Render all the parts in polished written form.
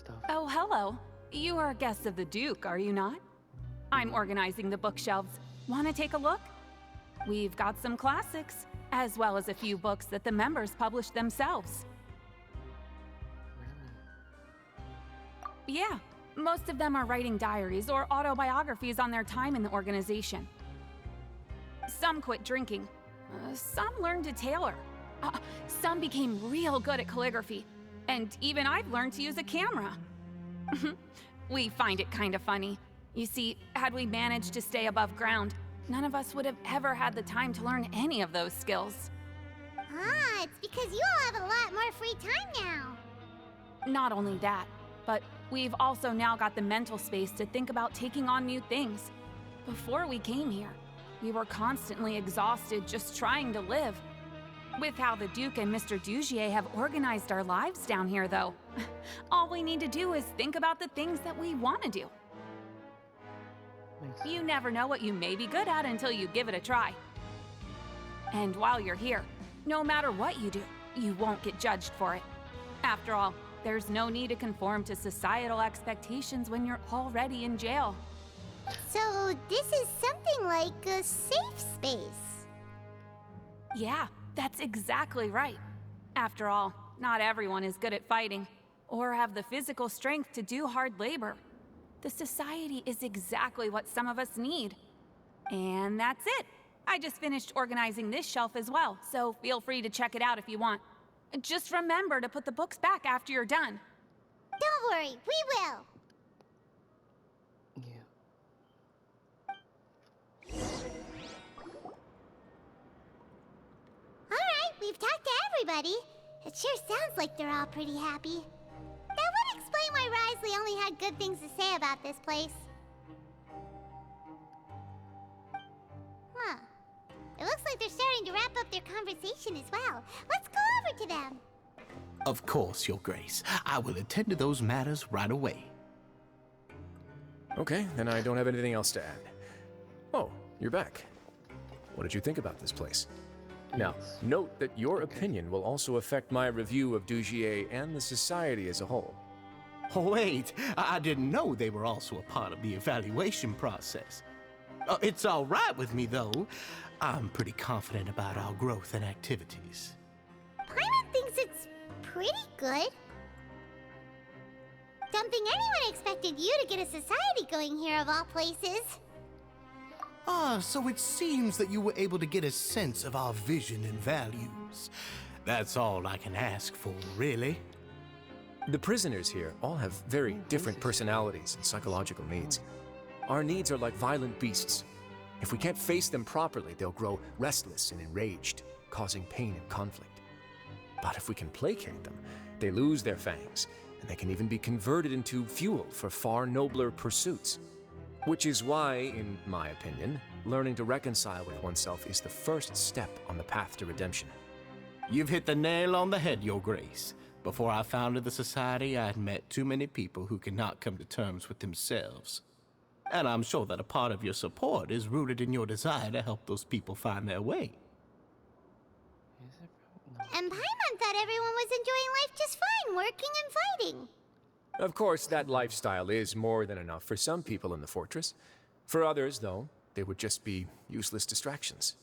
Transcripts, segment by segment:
stuff. Oh, hello. You are guests of the Duke, are you not? I'm organizing the bookshelves. Want to take a look? We've got some classics, as well as a few books that the members published themselves. Really? Yeah, most of them are writing diaries or autobiographies on their time in the organization. Some quit drinking. Some learned to tailor. Some became real good at calligraphy. And even I've learned to use a camera. We find it kind of funny. You see, had we managed to stay above ground, none of us would have ever had the time to learn any of those skills. Ah, it's because you all have a lot more free time now. Not only that, but we've also now got the mental space to think about taking on new things. Before we came here, we were constantly exhausted just trying to live. With how the Duke and Mr. Dugier have organized our lives down here, though, all we need to do is think about the things that we want to do. You never know what you may be good at until you give it a try. And while you're here, no matter what you do, you won't get judged for it. After all, there's no need to conform to societal expectations when you're already in jail. So this is something like a safe space. Yeah, that's exactly right. After all, not everyone is good at fighting, or have the physical strength to do hard labor. The society is exactly what some of us need. And that's it. I just finished organizing this shelf as well, so feel free to check it out if you want. Just remember to put the books back after you're done. Don't worry, we will. Yeah. Alright, we've talked to everybody. It sure sounds like they're all pretty happy. That would explain why Risley only had good things to say about this place. Huh. It looks like they're starting to wrap up their conversation as well. Let's go over to them. Of course, Your Grace. I will attend to those matters right away. Okay, then I don't have anything else to add. Oh, you're back. What did you think about this place? Now, note that your opinion will also affect my review of Dugier and the society as a whole. Oh, wait, I didn't know they were also a part of the evaluation process. It's all right with me, though. I'm pretty confident about our growth and activities. Paimon thinks it's pretty good. Don't think anyone expected you to get a society going here of all places. Ah, so it seems that you were able to get a sense of our vision and values. That's all I can ask for, really. The prisoners here all have very different personalities and psychological needs. Our needs are like violent beasts. If we can't face them properly, they'll grow restless and enraged, causing pain and conflict. But if we can placate them, they lose their fangs, and they can even be converted into fuel for far nobler pursuits. Which is why, in my opinion, learning to reconcile with oneself is the first step on the path to redemption. You've hit the nail on the head, Your Grace. Before I founded the Society, I had met too many people who could not come to terms with themselves. And I'm sure that a part of your support is rooted in your desire to help those people find their way. Is it? No. And Paimon thought everyone was enjoying life just fine, working and fighting. Of course, that lifestyle is more than enough for some people in the fortress. For others, though, they would just be useless distractions.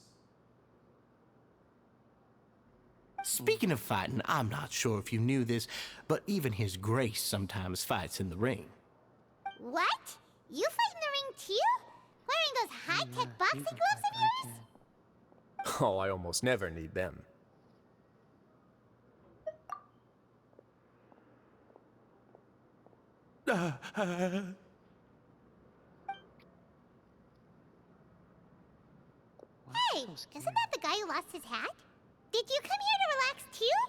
Speaking of fighting, I'm not sure if you knew this, but even His Grace sometimes fights in the ring. What? You fight in the ring too? Wearing those high-tech boxing gloves of yours? Oh, I almost never need them. Hey, isn't that the guy who lost his hat? Did you come here to relax too?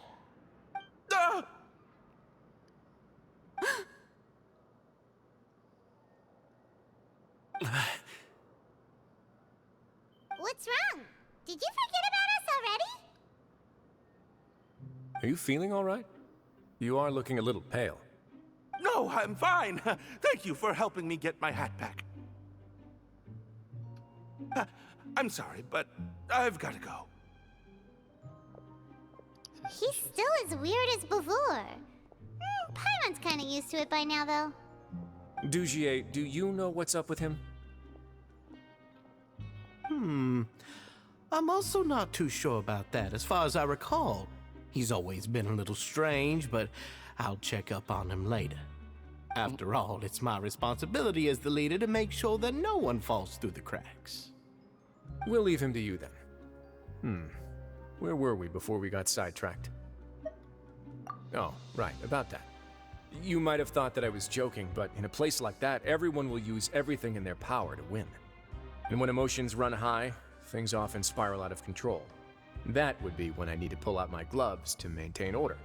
What's wrong? Did you forget about us already? Are you feeling all right? You are looking a little pale. No, I'm fine. Thank you for helping me get my hat back. I'm sorry, but I've got to go. He's still as weird as before. think Paimon's kinda used to it by now, though. Dugier, do you know what's up with him? I'm also not too sure about that. As far as I recall, he's always been a little strange, but I'll check up on him later. After all, it's my responsibility as the leader to make sure that no one falls through the cracks. We'll leave him to you then. Where were we before we got sidetracked? Oh, right, about that. You might have thought that I was joking, but in a place like that, everyone will use everything in their power to win. And when emotions run high, things often spiral out of control. That would be when I need to pull out my gloves to maintain order.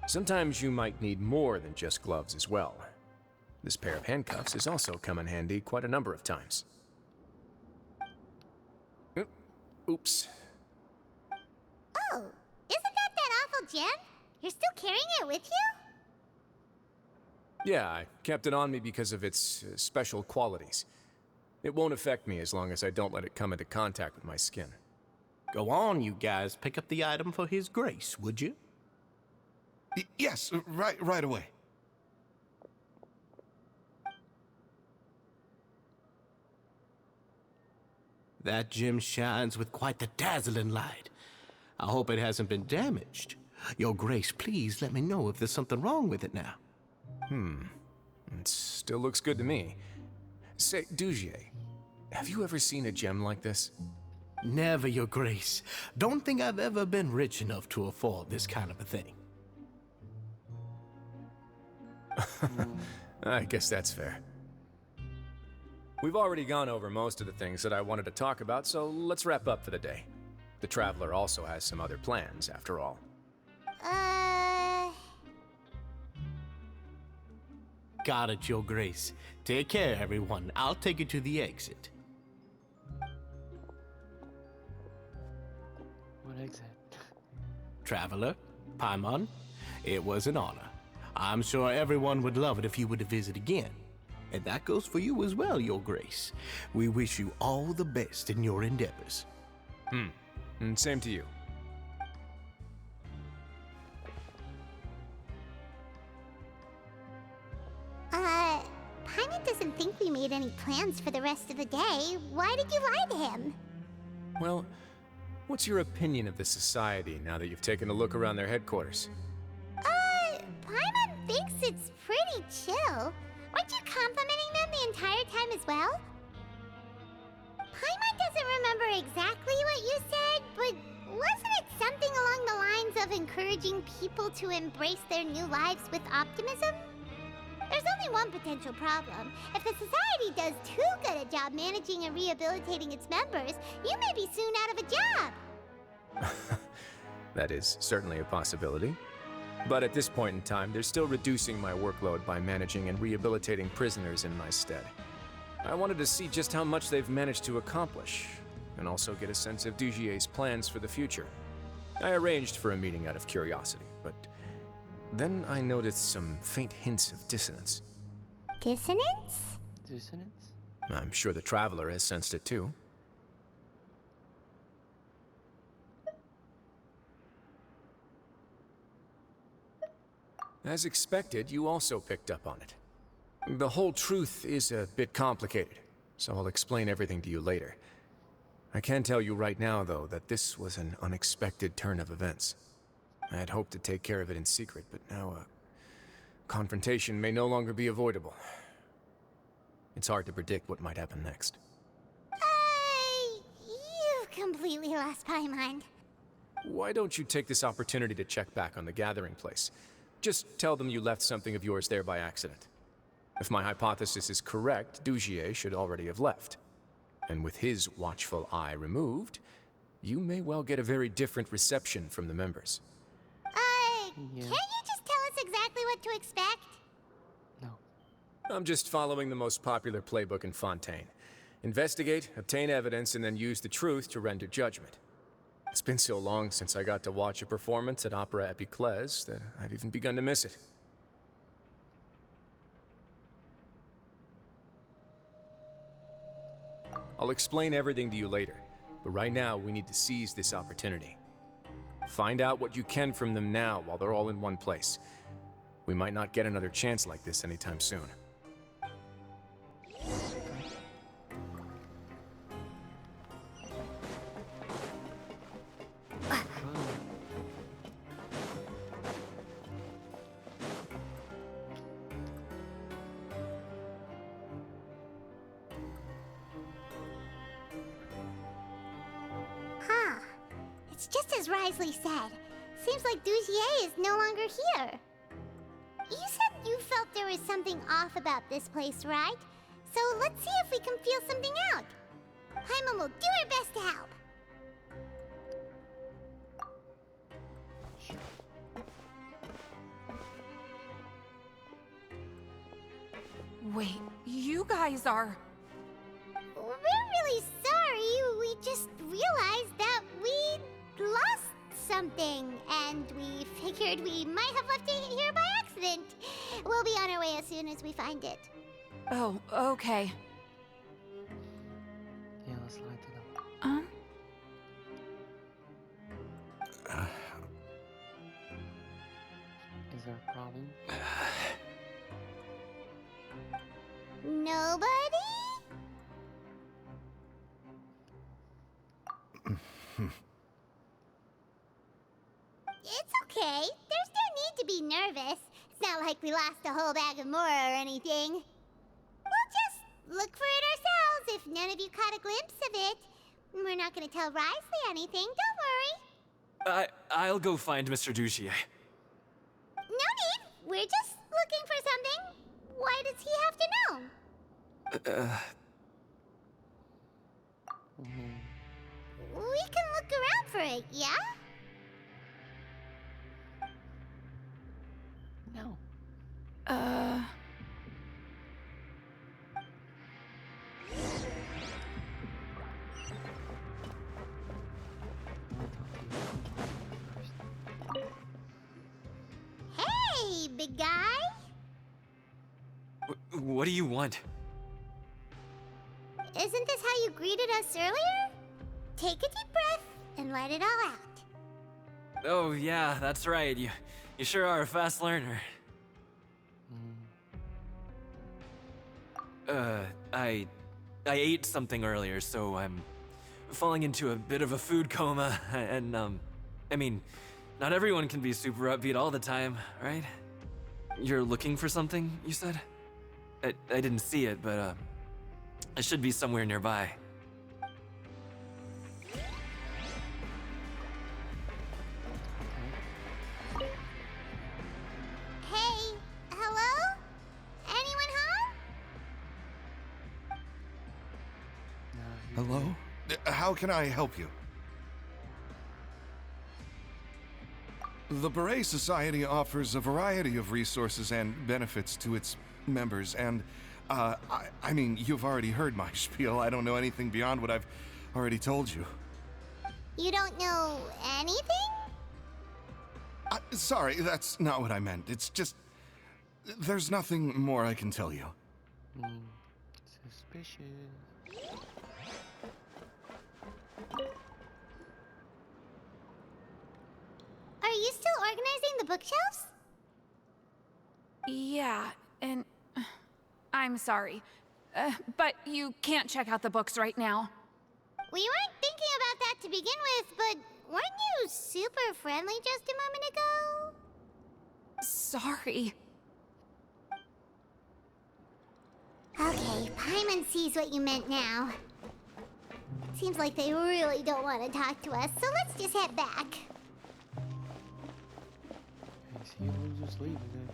Sometimes you might need more than just gloves as well. This pair of handcuffs has also come in handy quite a number of times. Oops. Oh, isn't that awful gem? You're still carrying it with you? Yeah, I kept it on me because of its special qualities. It won't affect me as long as I don't let it come into contact with my skin. Go on, you guys. Pick up the item for His Grace, would you? Yes, right away. That gem shines with quite the dazzling light. I hope it hasn't been damaged. Your Grace, please let me know if there's something wrong with it now. It still looks good to me. Say, Dugier, have you ever seen a gem like this? Never, Your Grace. Don't think I've ever been rich enough to afford this kind of a thing. I guess that's fair. We've already gone over most of the things that I wanted to talk about, so let's wrap up for the day. The Traveler also has some other plans, after all. Got it, Your Grace. Take care, everyone. I'll take you to the exit. What exit? Traveler, Paimon, it was an honor. I'm sure everyone would love it if you were to visit again. And that goes for you as well, Your Grace. We wish you all the best in your endeavors. And same to you. Paimon doesn't think we made any plans for the rest of the day. Why did you lie to him? Well, what's your opinion of the society now that you've taken a look around their headquarters? Paimon thinks it's pretty chill. Weren't you complimenting them the entire time as well? Paimon doesn't remember exactly what you said, but wasn't it something along the lines of encouraging people to embrace their new lives with optimism? There's only one potential problem. If the society does too good a job managing and rehabilitating its members, you may be soon out of a job. That is certainly a possibility. But at this point in time, they're still reducing my workload by managing and rehabilitating prisoners in my stead. I wanted to see just how much they've managed to accomplish, and also get a sense of Dugier's plans for the future. I arranged for a meeting out of curiosity, but then I noticed some faint hints of dissonance. Dissonance? Dissonance? I'm sure the Traveler has sensed it too. As expected, you also picked up on it. The whole truth is a bit complicated, so I'll explain everything to you later. I can tell you right now, though, that this was an unexpected turn of events. I had hoped to take care of it in secret, but now a confrontation may no longer be avoidable. It's hard to predict what might happen next. You've completely lost Paimon. Why don't you take this opportunity to check back on the gathering place? Just tell them you left something of yours there by accident. If my hypothesis is correct, Dugier should already have left. And with his watchful eye removed, you may well get a very different reception from the members. Yeah. Can't you just tell us exactly what to expect? No. I'm just following the most popular playbook in Fontaine. Investigate, obtain evidence, and then use the truth to render judgment. It's been so long since I got to watch a performance at Opera Epiclese that I've even begun to miss it. I'll explain everything to you later, but right now we need to seize this opportunity. Find out what you can from them now while they're all in one place. We might not get another chance like this anytime soon. Huh. It's just as Risley said. Seems like Dugier is no longer here. You said you felt there was something off about this place, right? So let's see if we can feel something out. Paimon will do her best to help. Wait, you guys are... We're really sorry. We just realized that we lost something, and we figured we might have left it here by accident. We'll be on our way as soon as we find it. Oh, okay. Yeah, let's lie to them. Is there a problem? Nobody? It's okay. There's no need to be nervous. It's not like we lost a whole bag of Mora or anything. We'll just look for it ourselves if none of you caught a glimpse of it. We're not gonna tell Risley anything, don't worry. I'll go find Mr. Dugier. No need. We're just looking for something. Why does he have to know? We can look around for it, yeah? No. Hey, big guy. What do you want? Isn't this how you greeted us earlier? Take a deep breath and let it all out. Oh, yeah, that's right. You sure are a fast learner. I ate something earlier, so I'm falling into a bit of a food coma, and, I mean, not everyone can be super upbeat all the time, right? You're looking for something, you said? I didn't see it, but, it should be somewhere nearby. Hey, hello? Anyone home? Hello? How can I help you? The Beret Society offers a variety of resources and benefits to its members, and, I mean, you've already heard my spiel. I don't know anything beyond what I've already told you. You don't know anything? Sorry, that's not what I meant. It's just... there's nothing more I can tell you. Suspicious. Are you still organizing the bookshelves? Yeah, and... I'm sorry. But you can't check out the books right now. We weren't thinking about that to begin with, but weren't you super friendly just a moment ago? Sorry. Okay, Paimon sees what you meant now. Seems like they really don't want to talk to us, so let's just head back. Hey, see, we'll just leave it then.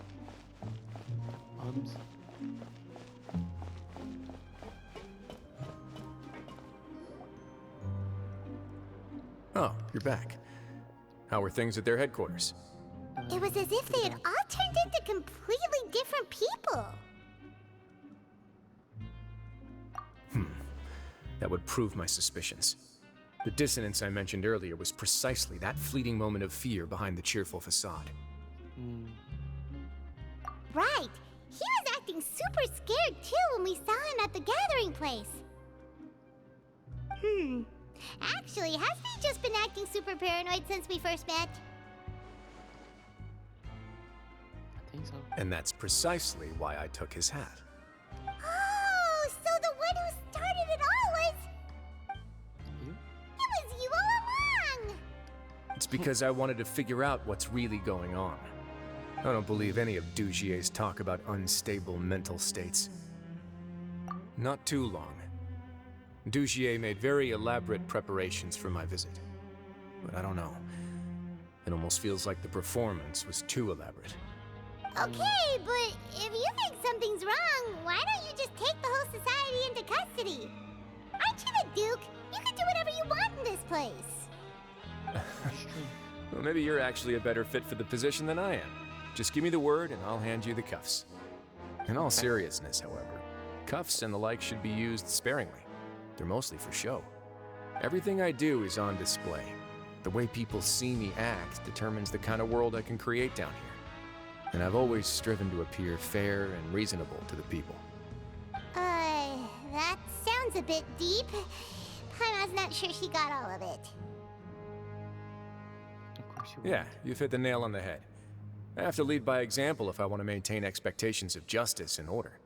Oh, you're back. How were things at their headquarters? It was as if they had all turned into completely different people. That would prove my suspicions. The dissonance I mentioned earlier was precisely that fleeting moment of fear behind the cheerful facade. Right. He was acting super scared too when we saw him at the gathering place. Actually, hasn't he just been acting super paranoid since we first met? I think so. And that's precisely why I took his hat. Oh, so the one who started it all was... You? It was you all along! It's because I wanted to figure out what's really going on. I don't believe any of Dugier's talk about unstable mental states. Not too long. Dugier made very elaborate preparations for my visit. But I don't know. It almost feels like the performance was too elaborate. Okay, but if you think something's wrong, why don't you just take the whole society into custody? Aren't you the Duke? You can do whatever you want in this place. Well, maybe you're actually a better fit for the position than I am. Just give me the word and I'll hand you the cuffs. In all seriousness, however, cuffs and the like should be used sparingly. They're mostly for show. Everything I do is on display. The way people see me act determines the kind of world I can create down here. And I've always striven to appear fair and reasonable to the people. That sounds a bit deep. Paimon's not sure she got all of it. Of course you Yeah, you've hit the nail on the head. I have to lead by example if I want to maintain expectations of justice and order.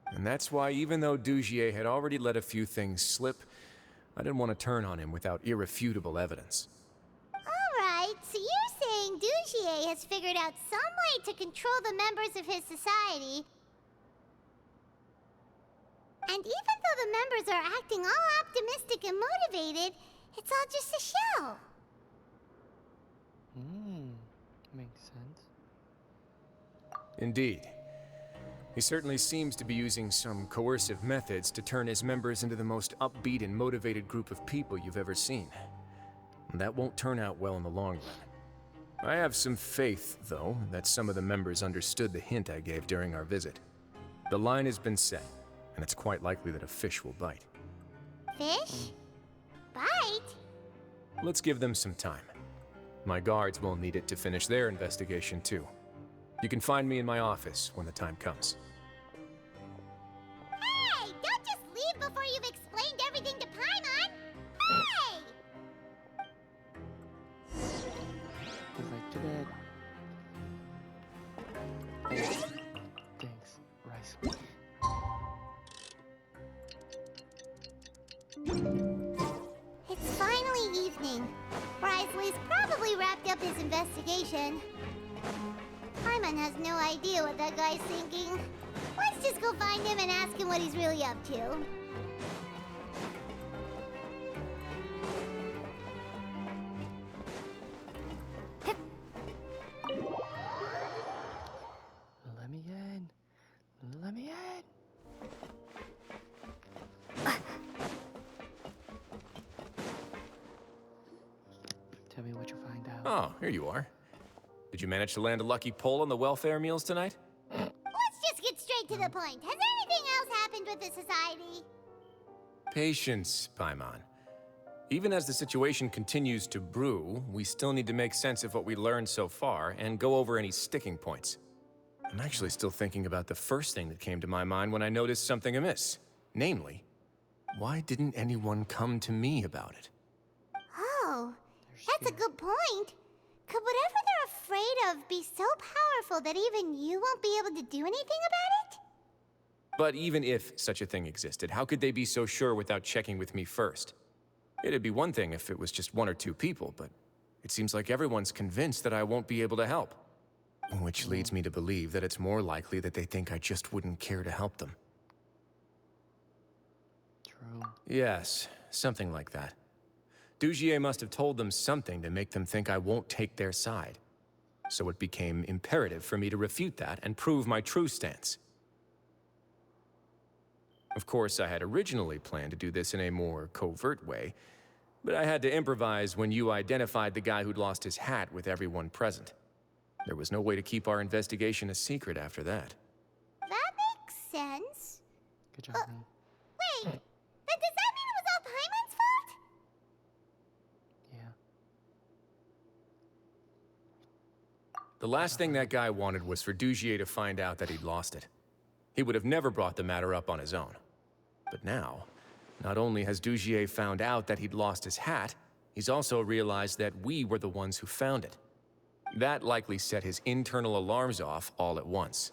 And that's why, even though Dugier had already let a few things slip, I didn't want to turn on him without irrefutable evidence. Alright, so you're saying Dugier has figured out some way to control the members of his society. And even though the members are acting all optimistic and motivated, it's all just a show. Makes sense. Indeed. He certainly seems to be using some coercive methods to turn his members into the most upbeat and motivated group of people you've ever seen. And that won't turn out well in the long run. I have some faith, though, that some of the members understood the hint I gave during our visit. The line has been set, and it's quite likely that a fish will bite. Fish? Bite? Let's give them some time. My guards will need it to finish their investigation, too. You can find me in my office when the time comes. Hey! Don't just leave before you've explained everything to Paimon! Hey! Go right to bed. Thanks, Rice. It's finally evening. Risley's probably wrapped up his investigation. Paimon has no idea what that guy's thinking. Let's just go find him and ask him what he's really up to. Let me in. Let me in. Tell me what you find out. Oh, here you are. Did you manage to land a lucky pull on the welfare meals tonight? Let's just get straight to the point. Has anything else happened with the society? Patience, Paimon. Even as the situation continues to brew, we still need to make sense of what we learned so far and go over any sticking points. I'm actually still thinking about the first thing that came to my mind when I noticed something amiss. Namely, why didn't anyone come to me about it? Oh, that's a good point. Could whatever they're afraid of be so powerful that even you won't be able to do anything about it? But even if such a thing existed, how could they be so sure without checking with me first? It'd be one thing if it was just one or two people, but it seems like everyone's convinced that I won't be able to help. Which leads me to believe that it's more likely that they think I just wouldn't care to help them. True. Yes, something like that. Dugier must have told them something to make them think I won't take their side. So it became imperative for me to refute that and prove my true stance. Of course, I had originally planned to do this in a more covert way, but I had to improvise when you identified the guy who'd lost his hat with everyone present. There was no way to keep our investigation a secret after that. That makes sense. Good job, man. Wait, then does that mean it was all Paimon's fault? Yeah. The last thing that guy wanted was for Dugier to find out that he'd lost it. He would have never brought the matter up on his own. But now, not only has Dugier found out that he'd lost his hat, he's also realized that we were the ones who found it. That likely set his internal alarms off all at once.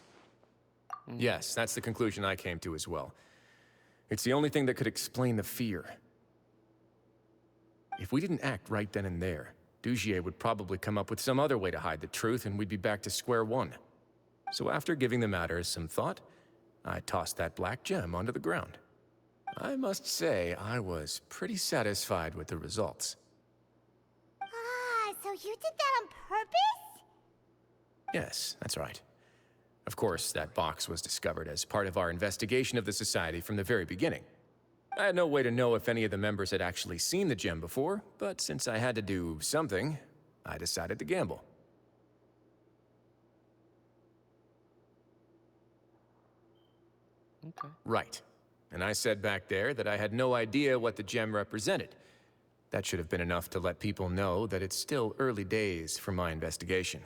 Yes, that's the conclusion I came to as well. It's the only thing that could explain the fear. If we didn't act right then and there, Dugier would probably come up with some other way to hide the truth, and we'd be back to square one. So after giving the matter some thought, I tossed that black gem onto the ground. I must say, I was pretty satisfied with the results. Ah, so you did that on purpose? Yes, that's right. Of course, that box was discovered as part of our investigation of the Society from the very beginning. I had no way to know if any of the members had actually seen the gem before, but since I had to do something, I decided to gamble. Okay. Right. And I said back there that I had no idea what the gem represented. That should have been enough to let people know that it's still early days for my investigation.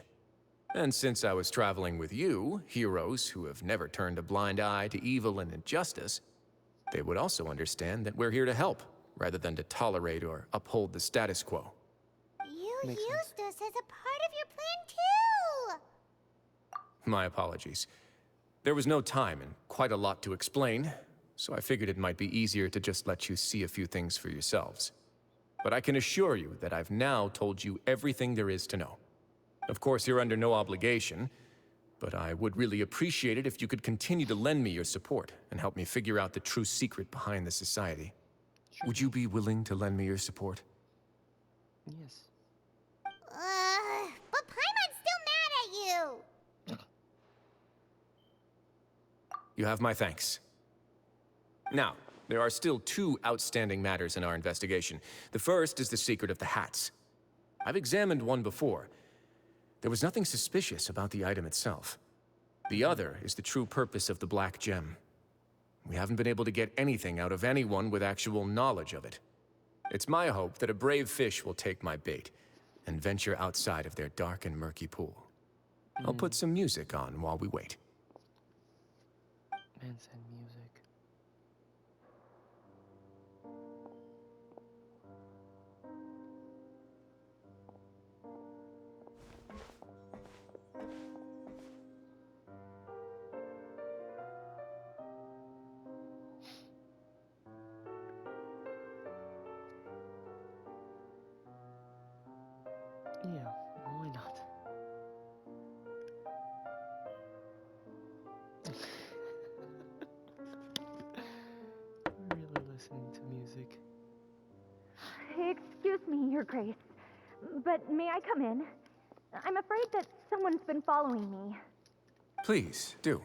And since I was traveling with you, heroes who have never turned a blind eye to evil and injustice, they would also understand that we're here to help, rather than to tolerate or uphold the status quo. You Makes used us as a part of your plan too! My apologies. There was no time and quite a lot to explain, so I figured it might be easier to just let you see a few things for yourselves. But I can assure you that I've now told you everything there is to know. Of course, you're under no obligation, but I would really appreciate it if you could continue to lend me your support and help me figure out the true secret behind the Society. Would you be willing to lend me your support? Yes. But Paimon's still mad at you! You have my thanks. Now, there are still two outstanding matters in our investigation. The first is the secret of the hats. I've examined one before. There was nothing suspicious about the item itself. The other is the true purpose of the black gem. We haven't been able to get anything out of anyone with actual knowledge of it. It's my hope that a brave fish will take my bait and venture outside of their dark and murky pool. I'll put some music on while we wait. Man said music. Yeah, why not? Really listening to music. Excuse me, Your Grace, but may I come in? I'm afraid that someone's been following me. Please, do.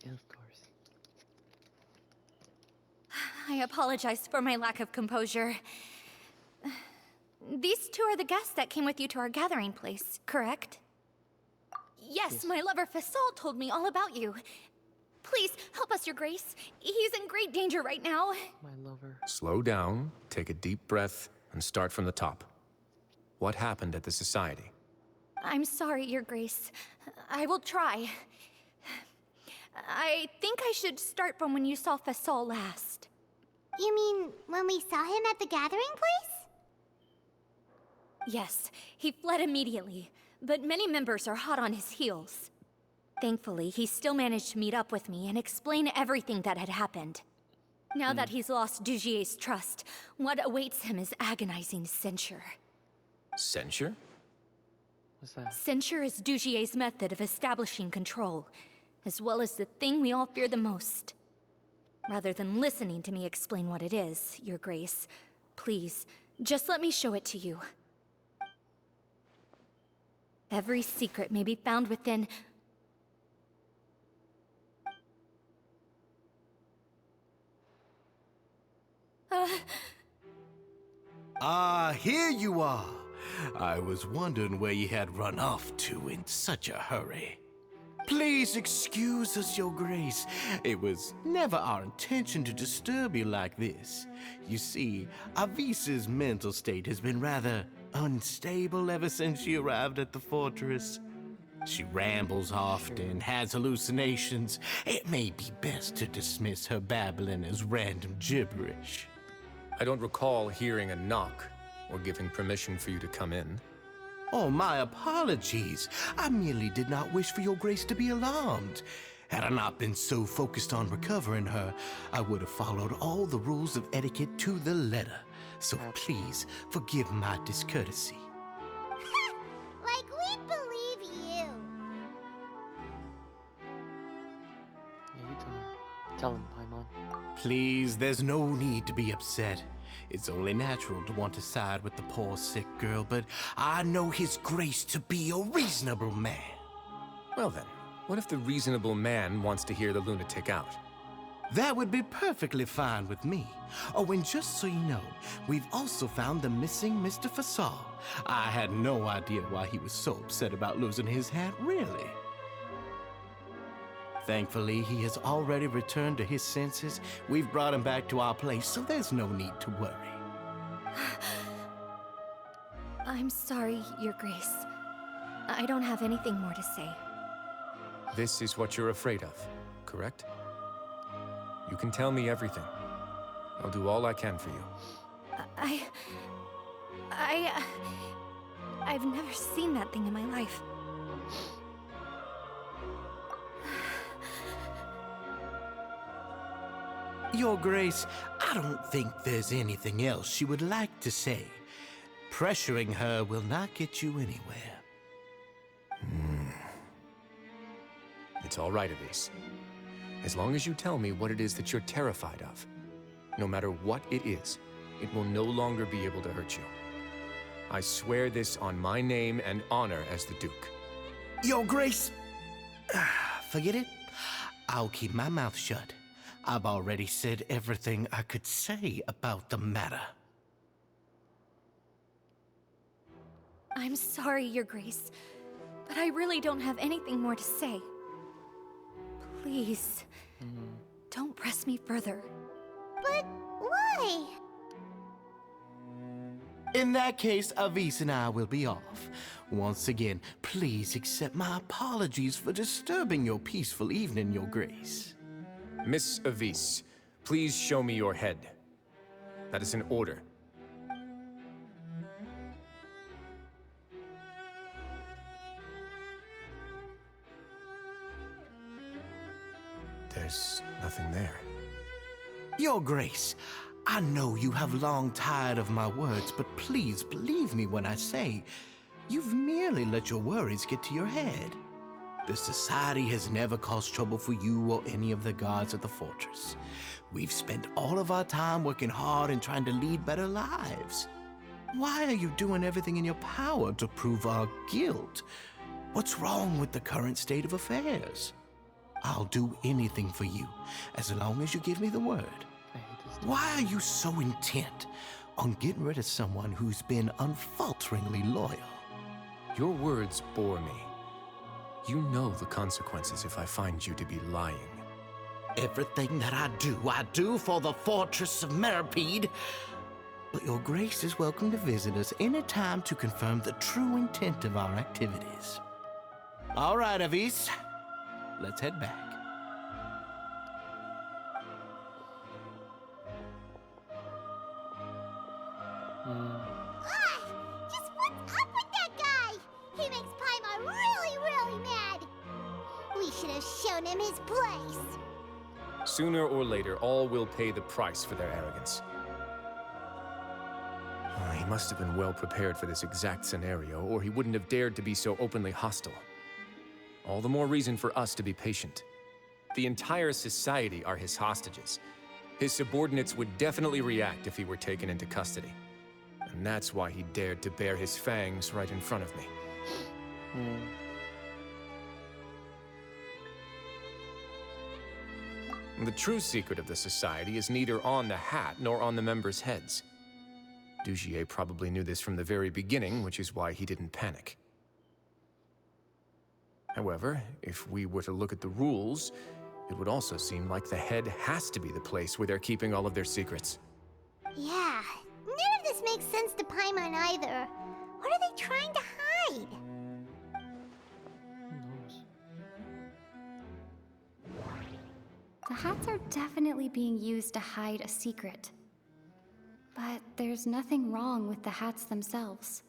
Yeah, of course. I apologize for my lack of composure. These two are the guests that came with you to our gathering place, correct? Yes, my lover Fasol told me all about you. Please, help us, Your Grace. He's in great danger right now. My lover. Slow down, take a deep breath, and start from the top. What happened at the Society? I'm sorry, Your Grace. I will try. I think I should start from when you saw Fasol last. You mean when we saw him at the gathering place? Yes, he fled immediately, but many members are hot on his heels. Thankfully, he still managed to meet up with me and explain everything that had happened. Now that he's lost Dugier's trust, what awaits him is agonizing censure. Censure? What's that? Censure is Dugier's method of establishing control, as well as the thing we all fear the most. Rather than listening to me explain what it is, Your Grace, please, just let me show it to you. Every secret may be found within... Here you are. I was wondering where you had run off to in such a hurry. Please excuse us, Your Grace. It was never our intention to disturb you like this. You see, Avisa's mental state has been rather unstable ever since she arrived at the fortress. She rambles often, has hallucinations. It may be best to dismiss her babbling as random gibberish. I don't recall hearing a knock or giving permission for you to come in. Oh, my apologies. I merely did not wish for your grace to be alarmed. Had I not been so focused on recovering her, I would have followed all the rules of etiquette to the letter. So please, forgive my discourtesy. Like we'd believe you. Yeah, you tell him. Tell him, Paimon. Please, there's no need to be upset. It's only natural to want to side with the poor sick girl, but I know his grace to be a reasonable man. Well then, what if the reasonable man wants to hear the lunatic out? That would be perfectly fine with me. Oh, and just so you know, we've also found the missing Mr. Fasal. I had no idea why he was so upset about losing his hat, really. Thankfully, he has already returned to his senses. We've brought him back to our place, so there's no need to worry. I'm sorry, Your Grace. I don't have anything more to say. This is what you're afraid of, correct? You can tell me everything. I'll do all I can for you. I've never seen that thing in my life. Your Grace, I don't think there's anything else she would like to say. Pressuring her will not get you anywhere. It's all right, Elise. As long as you tell me what it is that you're terrified of. No matter what it is, it will no longer be able to hurt you. I swear this on my name and honor as the Duke. Your Grace, forget it. I'll keep my mouth shut. I've already said everything I could say about the matter. I'm sorry, Your Grace, but I really don't have anything more to say. Please, don't press me further. But why? In that case, Avis and I will be off. Once again, please accept my apologies for disturbing your peaceful evening, Your Grace. Miss Avis, please show me your head. That is an order. There's nothing there. Your Grace, I know you have long tired of my words, but please believe me when I say you've merely let your worries get to your head. The Society has never caused trouble for you or any of the guards at the fortress. We've spent all of our time working hard and trying to lead better lives. Why are you doing everything in your power to prove our guilt? What's wrong with the current state of affairs? I'll do anything for you, as long as you give me the word. I hate this dude. Why are you so intent on getting rid of someone who's been unfalteringly loyal? Your words bore me. You know the consequences if I find you to be lying. Everything that I do for the Fortress of Meripede. But Your Grace is welcome to visit us any time to confirm the true intent of our activities. All right, Avis. Let's head back. Just what's up with that guy? He makes Paimon really, really mad. We should have shown him his place. Sooner or later, all will pay the price for their arrogance. He must have been well prepared for this exact scenario, or he wouldn't have dared to be so openly hostile. All the more reason for us to be patient. The entire society are his hostages. His subordinates would definitely react if he were taken into custody. And that's why he dared to bare his fangs right in front of me. The true secret of the society is neither on the hat nor on the members' heads. Dugier probably knew this from the very beginning, which is why he didn't panic. However, if we were to look at the rules, it would also seem like the head has to be the place where they're keeping all of their secrets. Yeah, none of this makes sense to Paimon either. What are they trying to hide? Who knows? The hats are definitely being used to hide a secret. But there's nothing wrong with the hats themselves.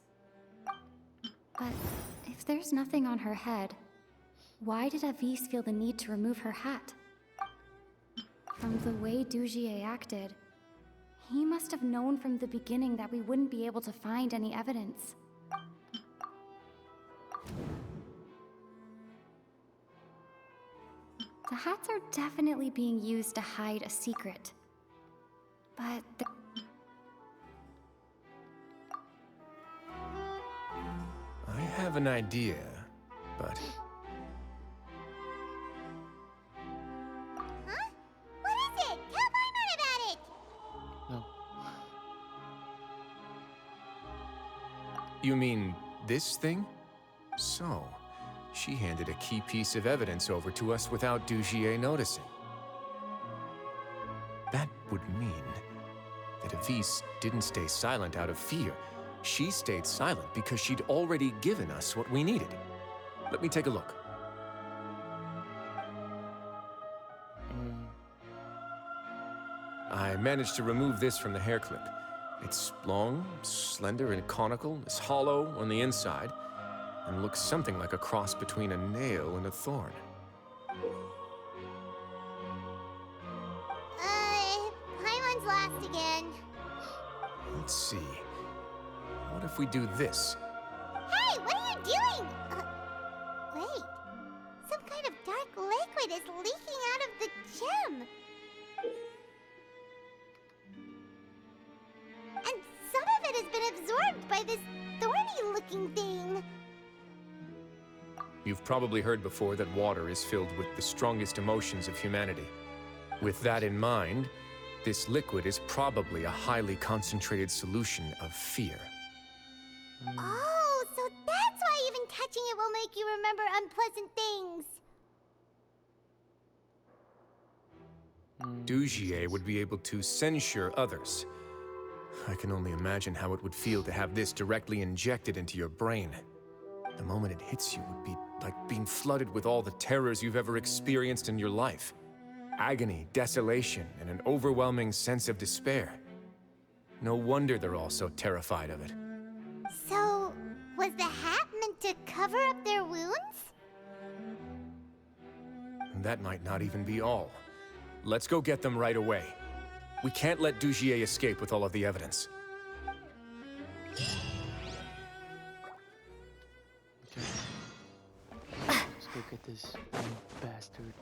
But if there's nothing on her head, why did Avis feel the need to remove her hat? From the way Dugier acted, he must have known from the beginning that we wouldn't be able to find any evidence. The hats are definitely being used to hide a secret. But I have an idea, but... Huh? What is it? Tell Paimon about it! No. You mean this thing? So, she handed a key piece of evidence over to us without Dugier noticing. That would mean that Avis didn't stay silent out of fear. She stayed silent because she'd already given us what we needed. Let me take a look. I managed to remove this from the hair clip. It's long, slender, and conical. It's hollow on the inside, and looks something like a cross between a nail and a thorn. Paimon's lost again. Let's see. What if we do this? Hey, what are you doing? Wait. Some kind of dark liquid is leaking out of the gem. And some of it has been absorbed by this thorny-looking thing. You've probably heard before that water is filled with the strongest emotions of humanity. With that in mind, this liquid is probably a highly concentrated solution of fear. Oh, so that's why even touching it will make you remember unpleasant things. Dugier would be able to censure others. I can only imagine how it would feel to have this directly injected into your brain. The moment it hits you would be like being flooded with all the terrors you've ever experienced in your life. Agony, desolation, and an overwhelming sense of despair. No wonder they're all so terrified of it. So, was the hat meant to cover up their wounds? And that might not even be all. Let's go get them right away. We can't let Dugier escape with all of the evidence. Okay. Let's go get this bastard.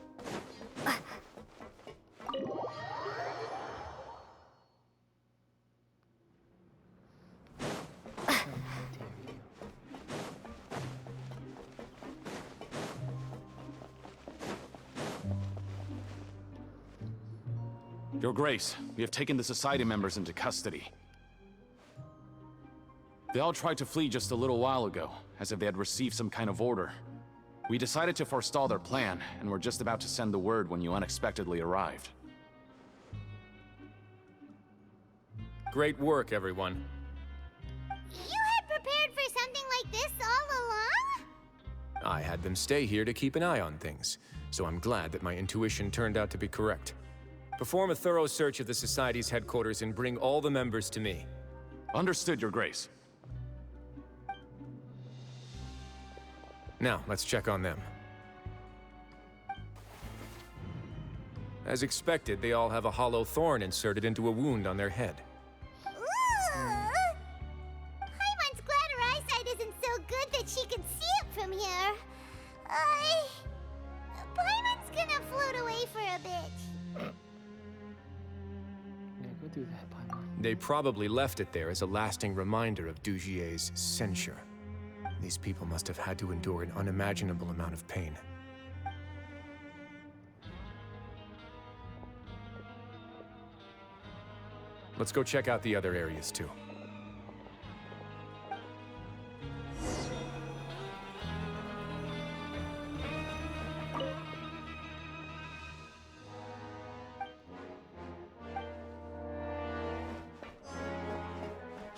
Your Grace, we have taken the Society members into custody. They all tried to flee just a little while ago, as if they had received some kind of order. We decided to forestall their plan, and were just about to send the word when you unexpectedly arrived. Great work, everyone. You had prepared for something like this all along? I had them stay here to keep an eye on things, so I'm glad that my intuition turned out to be correct. Perform a thorough search of the Society's headquarters and bring all the members to me. Understood, Your Grace. Now, let's check on them. As expected, they all have a hollow thorn inserted into a wound on their head. Paimon's glad her eyesight isn't so good that she can see it from here. Paimon's gonna float away for a bit. Yeah, go do that, Paimon. They probably left it there as a lasting reminder of Dugier's censure. These people must have had to endure an unimaginable amount of pain. Let's go check out the other areas, too.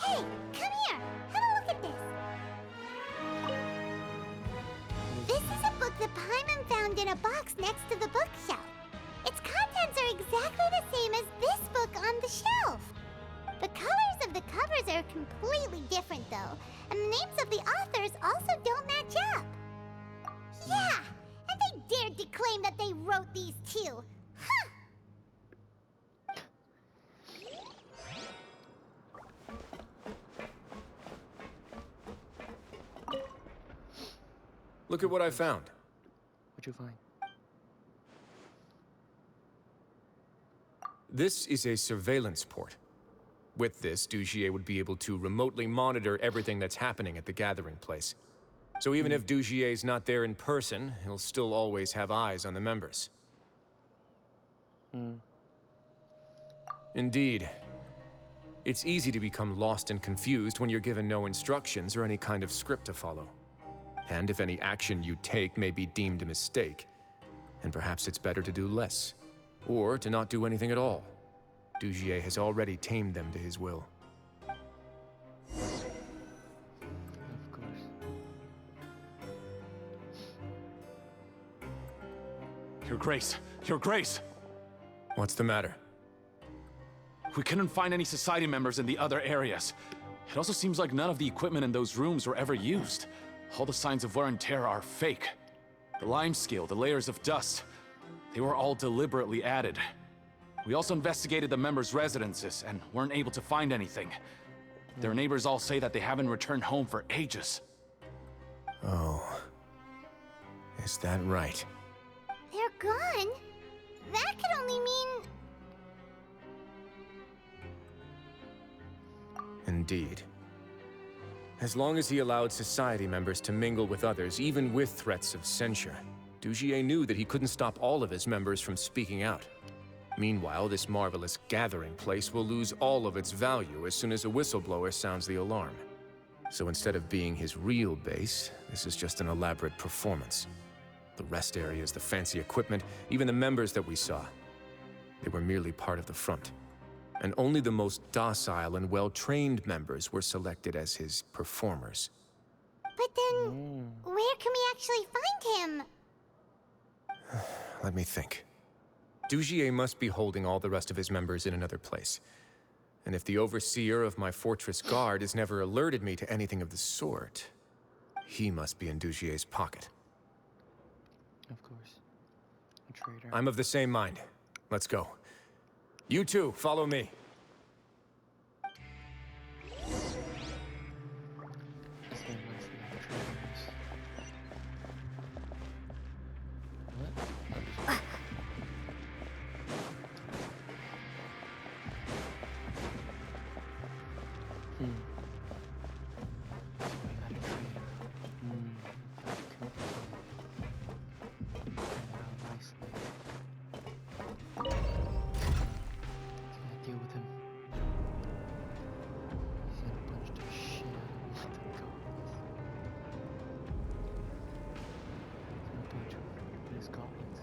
Hey, come here. Have a look at this. This is a book that Paimon found in a box next to the bookshelf. Its contents are exactly the same as this book on the shelf. The color covers are completely different, though, and the names of the authors also don't match up. Yeah, and they dared to claim that they wrote these too. Huh! Look at what I found. What'd you find? This is a surveillance port. With this, Dugier would be able to remotely monitor everything that's happening at the gathering place. So even if Dugier's not there in person, he'll still always have eyes on the members. Indeed. It's easy to become lost and confused when you're given no instructions or any kind of script to follow. And if any action you take may be deemed a mistake, and perhaps it's better to do less, or to not do anything at all. Dugier has already tamed them to his will. Of course. Your Grace! Your Grace! What's the matter? We couldn't find any Society members in the other areas. It also seems like none of the equipment in those rooms were ever used. All the signs of wear and tear are fake. The lime scale, the layers of dust, they were all deliberately added. We also investigated the members' residences and weren't able to find anything. Their neighbors all say that they haven't returned home for ages. Oh. Is that right? They're gone? That could only mean... Indeed. As long as he allowed Society members to mingle with others, even with threats of censure, Dugier knew that he couldn't stop all of his members from speaking out. Meanwhile, this marvelous gathering place will lose all of its value as soon as a whistleblower sounds the alarm. So instead of being his real base, this is just an elaborate performance. The rest areas, the fancy equipment, even the members that we saw, they were merely part of the front. And only the most docile and well-trained members were selected as his performers. But then, where can we actually find him? Let me think. Dugier must be holding all the rest of his members in another place. And if the overseer of my fortress guard has never alerted me to anything of the sort, he must be in Dugier's pocket. Of course. A traitor. I'm of the same mind. Let's go. You two, follow me. This guy must be a traitors. What? So we got a traitor. Cool. Now, nicely. Can't deal with him. He's gonna punch the shit out of the goblins. He's gonna punch him with his goblins.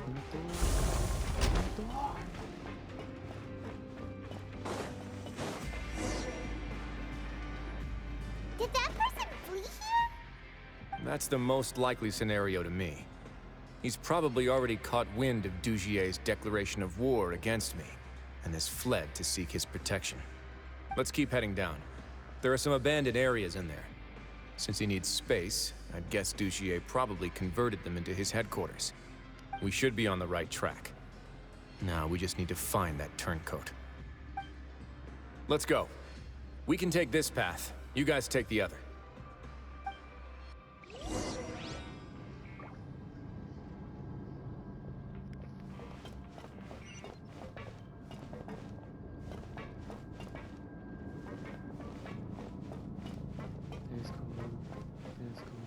Open the door. Open the door. Did that person flee here? That's the most likely scenario to me. He's probably already caught wind of Dugier's declaration of war against me, and has fled to seek his protection. Let's keep heading down. There are some abandoned areas in there. Since he needs space, I'd guess Dugier probably converted them into his headquarters. We should be on the right track. Now we just need to find that turncoat. Let's go. We can take this path. You guys take the other. This is cool. This is cool.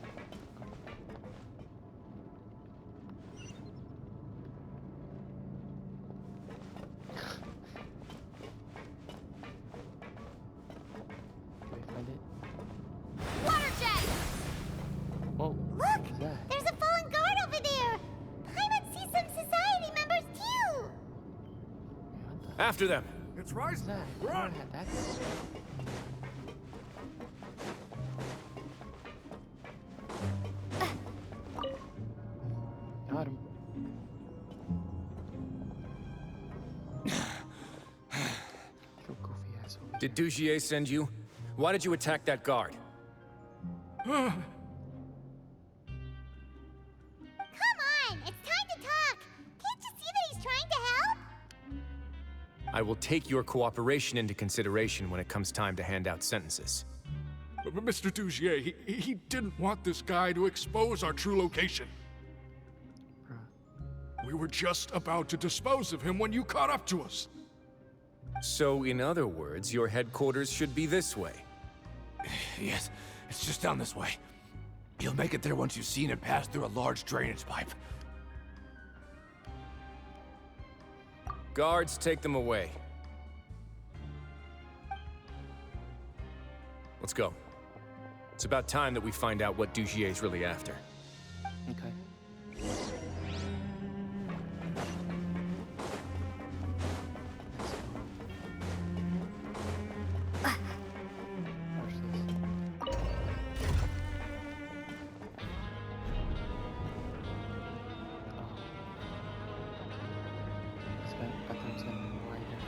Can we find it? Water jet! Oh, Look! what was that? There's a fallen guard over there! Paimon sees some Society members too! What the? After them! It's right. What's that? I Run! had that. Got him. Little goofy asshole. Did Dugier send you? Why did you attack that guard? Come on! It's time to talk! Can't you see that he's trying to help? I will take your cooperation into consideration when it comes time to hand out sentences. But Mr. Dugier, he didn't want this guy to expose our true location. We were just about to dispose of him when you caught up to us. So, in other words, your headquarters should be this way. Yes, it's just down this way. You'll make it there once you've seen it pass through a large drainage pipe. Guards, take them away. Let's go. It's about time that we find out what Dugier's really after. Okay. Watch this. This guy, I think he's gonna be right here.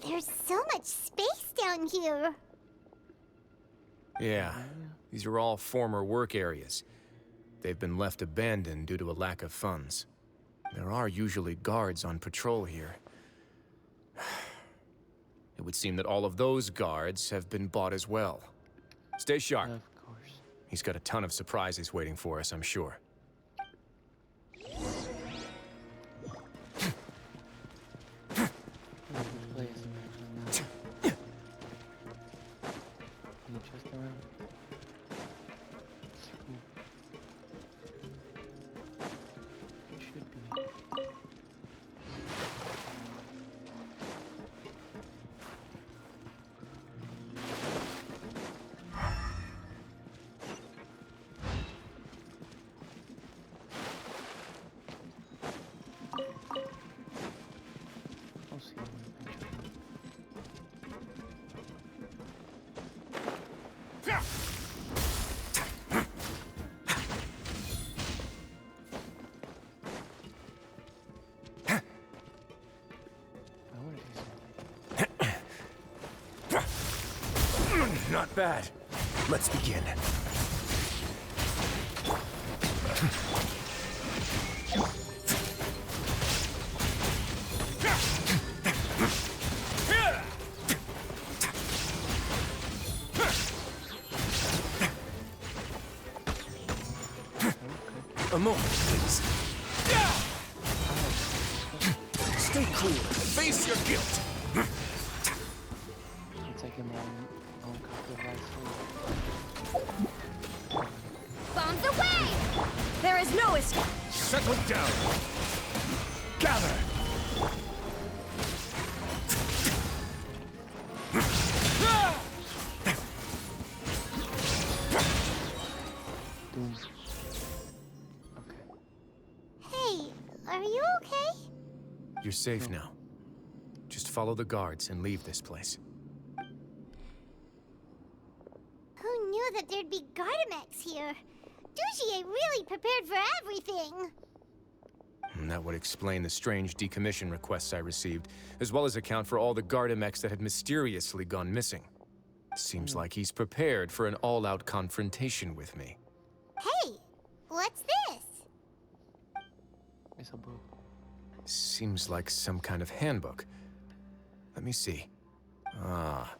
There's so much space down here. Yeah, these are all former work areas. They've been left abandoned due to a lack of funds. There are usually guards on patrol here. It would seem that all of those guards have been bought as well. Stay sharp. Of course. He's got a ton of surprises waiting for us, I'm sure. Place. Any chest around? Cool. It should be. I'll see you eventually. I want to do something. Not bad. Let's begin. A moment, please. Stay cool. Face your guilt. It's like in my own copy of life. Bombs away! There is no escape. Settle down. Gather. Doom. Okay. Hey, are you okay? You're safe now. Just follow the guards and leave this place. Who knew that there'd be Gardamex here? Dugier really prepared for everything. And that would explain the strange decommission requests I received, as well as account for all the Gardamex that had mysteriously gone missing. Seems like he's prepared for an all-out confrontation with me. Hey, what's this? It's a book. Seems like some kind of handbook. Let me see. Ah,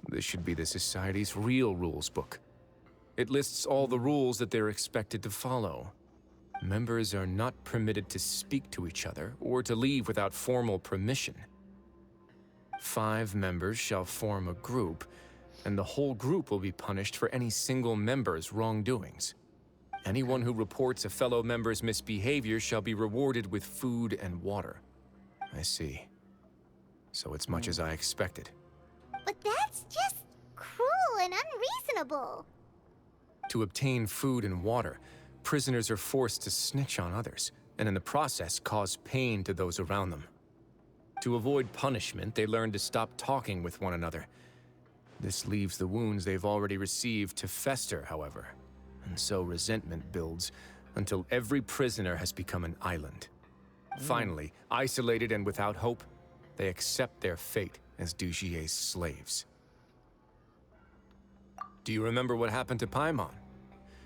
this should be the Society's real rules book. It lists all the rules that they're expected to follow. Members are not permitted to speak to each other or to leave without formal permission. 5 members shall form a group, and the whole group will be punished for any single member's wrongdoings. Anyone who reports a fellow member's misbehavior shall be rewarded with food and water. I see. So it's much as I expected. But that's just cruel and unreasonable. To obtain food and water, prisoners are forced to snitch on others, and in the process cause pain to those around them. To avoid punishment, they learn to stop talking with one another. This leaves the wounds they've already received to fester, however, and so resentment builds until every prisoner has become an island. Finally, isolated and without hope, they accept their fate as Dugier's slaves. Do you remember what happened to Paimon?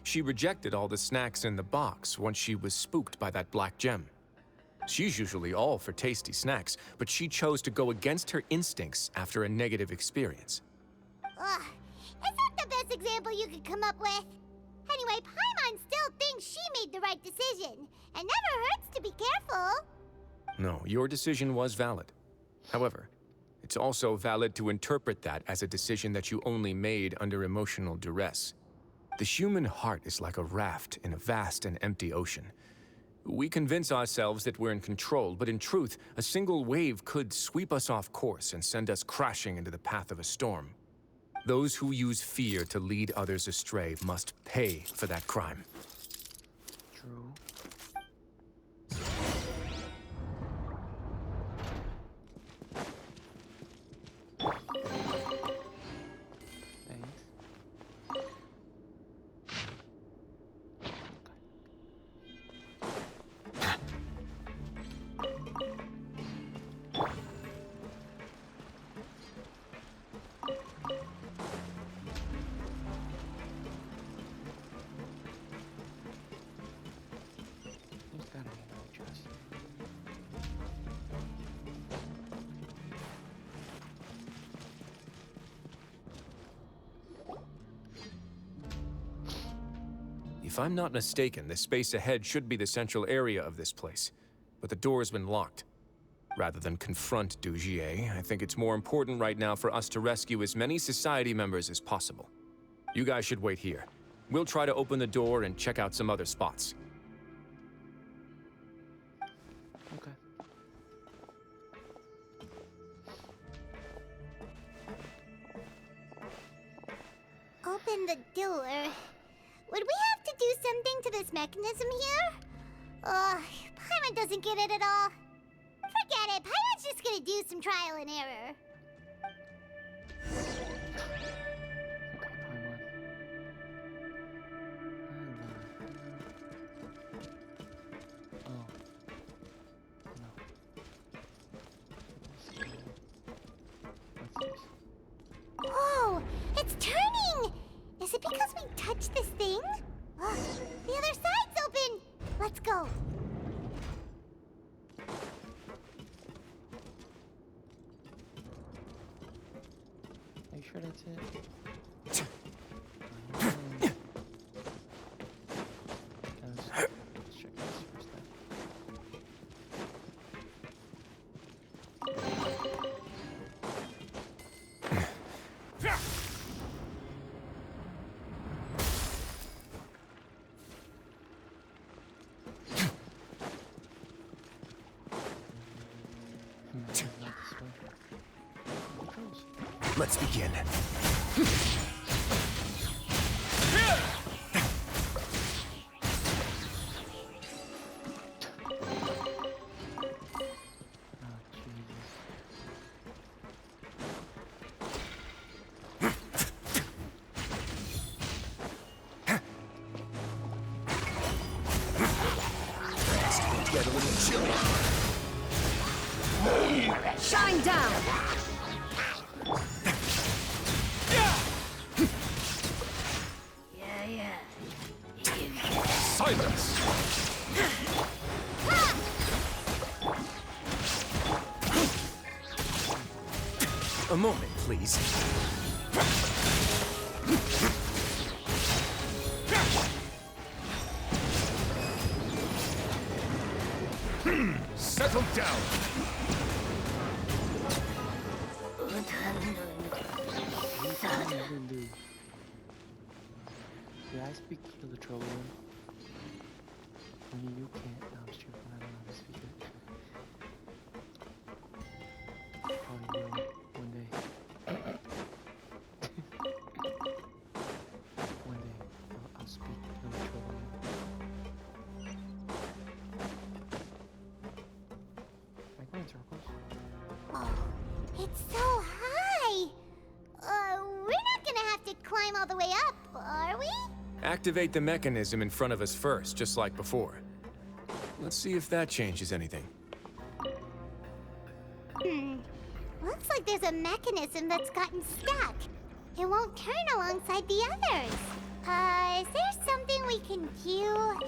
She rejected all the snacks in the box once she was spooked by that black gem. She's usually all for tasty snacks, but she chose to go against her instincts after a negative experience. Ugh, is that the best example you could come up with? Anyway, Paimon still thinks she made the right decision. It never hurts to be careful. No, your decision was valid. However, it's also valid to interpret that as a decision that you only made under emotional duress. The human heart is like a raft in a vast and empty ocean. We convince ourselves that we're in control, but in truth, a single wave could sweep us off course and send us crashing into the path of a storm. Those who use fear to lead others astray must pay for that crime. True. Thanks. There's gotta be another chest. If I'm not mistaken, the space ahead should be the central area of this place, but the door has been locked. Rather than confront Dugier, I think it's more important right now for us to rescue as many society members as possible. You guys should wait here. We'll try to open the door and check out some other spots. Okay. Open the door. Would we have to do something to this mechanism here? Ugh, Paimon doesn't get it at all. Forget it, Paimon's just gonna do some trial and error. Okay, Paimon. Oh. No. What's this? Whoa, it's turning! Is it because we touched this thing? Ugh, the other side's open! Let's go. Are you sure that's it? Let's check this first then. Not this way. Controls. Let's begin. Oh, Jesus. Get a little chilly. Shine down! Silence! A moment, please. Settle down! Did I speak to the troll one? You can't. No, I'm stupid. I don't know how to speak it. climb all the way up, are we? Activate the mechanism in front of us first, just like before. Let's see if that changes anything. Looks like there's a mechanism that's gotten stuck. It won't turn alongside the others. Is there something we can do?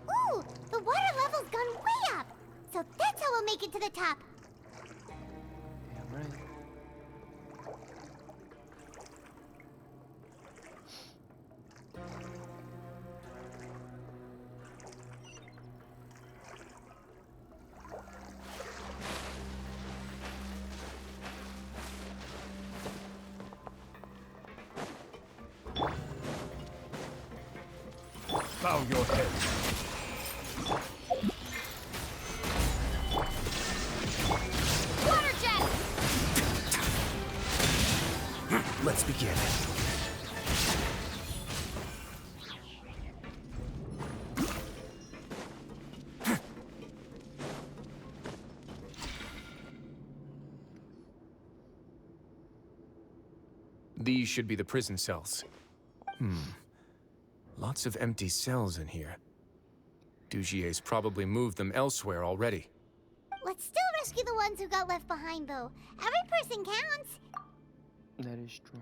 Ooh, the water level's gone way up. So that's how we'll make it to the top. Damn right. Bow your head. Water jet! Let's begin. These should be the prison cells. Lots of empty cells in here. Dugier's probably moved them elsewhere already. Let's still rescue the ones who got left behind, though. Every person counts. That is true.